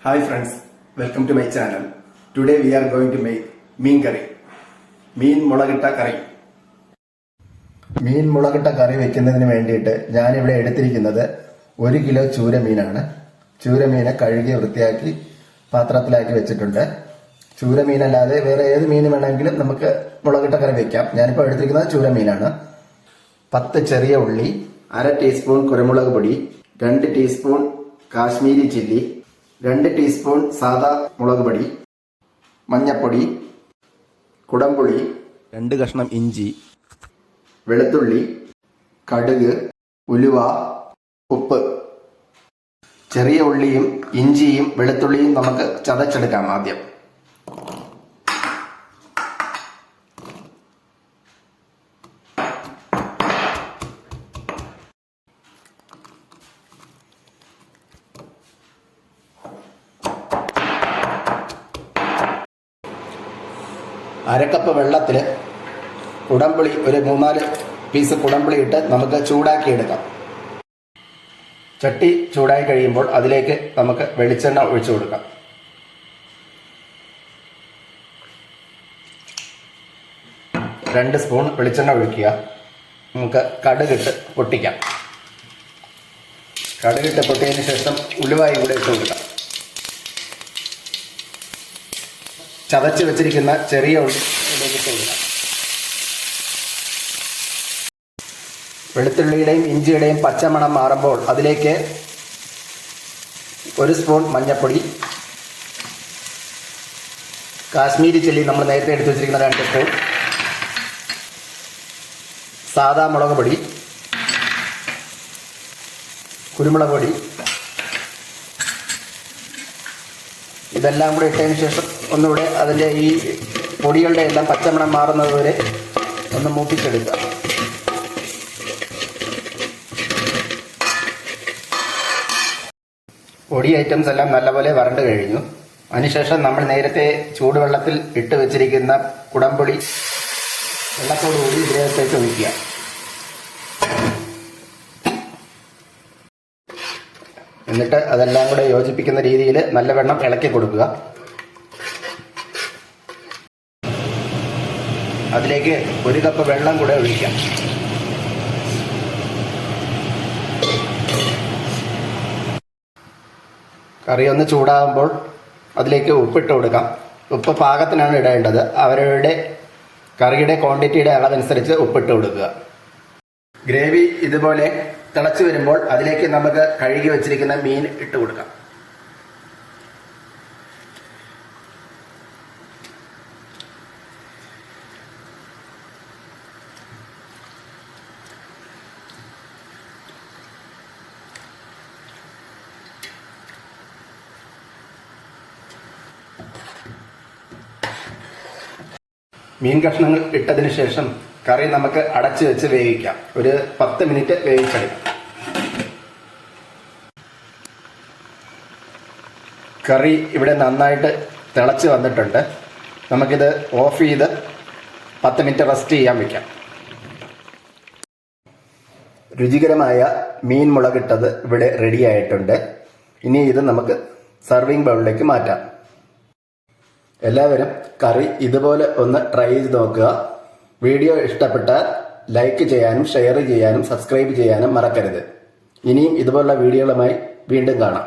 Hi friends, welcome to my channel. Today we are going to make meen curry. മീൻ മുളകിട്ട കറി. മീൻ മുളകിട്ട കറി വെക്കുന്നതിന് വേണ്ടിയിട്ട് ഞാനിവിടെ എടുത്തിരിക്കുന്നത് 1 kilo ചൂരമീനാണ്. ചൂരമീനെ കഴുകി വൃത്തിയാക്കി പാത്രത്തിലാക്കി വെച്ചിട്ടുണ്ട്. ചൂരമീനല്ലാതെ വേറെ ഏത് മീൻ വേണമെങ്കിലും നമുക്ക് മുളകിട്ട കറി വെക്കാം. ഞാനിപ്പോൾ എടുത്തിരിക്കുന്നത് ചൂരമീനാണ്. 10 ചെറിയ ഉള്ളി, 1/2 ടീസ്പൂൺ കുരുമുളക് പൊടി, 2 ടീസ്പൂൺ കാശ്മീരി ചില്ലി, 2 ടീസ്പൂൺ സാദാ മുളക് പൊടി, മഞ്ഞപ്പൊടി, കുടംപുളി, 2 കഷ്ണം ഇഞ്ചി, വെളുത്തുള്ളി, കടുക്, ഉലുവ, ഉപ്പ്. ചെറിയ ഉള്ളിയും ഇഞ്ചിയും വെളുത്തുള്ളിയും നമുക്ക് ചതച്ചെടുക്കാം ആദ്യം. അരക്കപ്പ് വെള്ളത്തിൽ കുടംപുളി ഒരു 3-4 പീസ് കുടംപുളി ഇട്ട് നമുക്ക് ചൂടാക്കി എടുക്കാം. ചട്ടി ചൂടായി കഴിയുമ്പോൾ അതിലേക്ക് നമുക്ക് വെളിച്ചെണ്ണ ഒഴിച്ചു കൊടുക്കാം. രണ്ട് സ്പൂൺ വെളിച്ചെണ്ണ ഒഴിക്കുക. നമുക്ക് കടുകിട്ട് പൊട്ടിക്കാം. കടുകിട്ട് പൊട്ടിയതിന് ശേഷം ഉലുവായി കൂടെ ഇട്ട് കൊടുക്കാം. ചതച്ച് വെച്ചിരിക്കുന്ന ചെറിയ ഉള്ളിലേക്ക് ഇട്ട് കൊടുക്കാം. വെളുത്തുള്ളിയുടെയും ഇഞ്ചിയുടെയും പച്ചമണം മാറുമ്പോൾ അതിലേക്ക് 1 സ്പൂൺ മഞ്ഞൾപ്പൊടി, കാശ്മീരി ചില്ലി നമ്മൾ നേരത്തെ എടുത്തു വെച്ചിരിക്കുന്ന 2 സ്പൂൺ, സാദാ മുളക് പൊടി, കുരുമുളക് പൊടി, ഇതെല്ലാം കൂടെ ഇട്ടതിന് ശേഷം ഒന്നുകൂടെ അതിൻ്റെ ഈ പൊടികളുടെ എല്ലാം പച്ചമണം മാറുന്നത് വരെ ഒന്ന് മൂപ്പിച്ചെടുക്കുക. പൊടി ഐറ്റംസ് എല്ലാം നല്ലപോലെ വരണ്ടു കഴിഞ്ഞു. അതിനുശേഷം നമ്മൾ നേരത്തെ ചൂടുവെള്ളത്തിൽ ഇട്ട് വെച്ചിരിക്കുന്ന കുടംപുളി വെള്ളത്തോടുകൂടി ഇതിലേക്ക് ഒഴിക്കുക. എന്നിട്ട് അതെല്ലാം കൂടെ യോജിപ്പിക്കുന്ന രീതിയിൽ നല്ലവണ്ണം ഇളക്കി കൊടുക്കുക. അതിലേക്ക് 1 കപ്പ് വെള്ളം കൂടെ ഒഴിക്കാം. കറി ഒന്ന് ചൂടാകുമ്പോൾ അതിലേക്ക് ഉപ്പിട്ട് കൊടുക്കാം. ഉപ്പ് പാകത്തിനാണ് ഇടേണ്ടത്. അവരുടെ കറിയുടെ ക്വാണ്ടിറ്റിയുടെ അളവനുസരിച്ച് ഉപ്പിട്ട് കൊടുക്കുക. ഗ്രേവി ഇതുപോലെ തിളച്ചു വരുമ്പോൾ അതിലേക്ക് നമുക്ക് കഴുകി വെച്ചിരിക്കുന്ന മീൻ ഇട്ട് കൊടുക്കാം. മീൻ കഷ്ണങ്ങൾ ഇട്ടതിന് ശേഷം കറി നമുക്ക് അടച്ചു വെച്ച് വേവിക്കാം. ഒരു 10 മിനിറ്റ് വേവിച്ചെടുക്കാം. കറി ഇവിടെ നന്നായിട്ട് തിളച്ച് വന്നിട്ടുണ്ട്. നമുക്കിത് ഓഫ് ചെയ്ത് 10 മിനിറ്റ് റെസ്റ്റ് ചെയ്യാൻ വയ്ക്കാം. രുചികരമായ മീൻ മുളകിട്ടത് ഇവിടെ റെഡി ആയിട്ടുണ്ട്. ഇനി ഇത് നമുക്ക് സർവിംഗ് ബൗളിലേക്ക് മാറ്റാം. എല്ലാവരും കറി ഇതുപോലെ ഒന്ന് ട്രൈ ചെയ്ത് നോക്കുക. വീഡിയോ ഇഷ്ടപ്പെട്ടാൽ ലൈക്ക് ചെയ്യാനും ഷെയർ ചെയ്യാനും സബ്സ്ക്രൈബ് ചെയ്യാനും മറക്കരുത്. ഇനിയും ഇതുപോലുള്ള വീഡിയോകളുമായി വീണ്ടും കാണാം.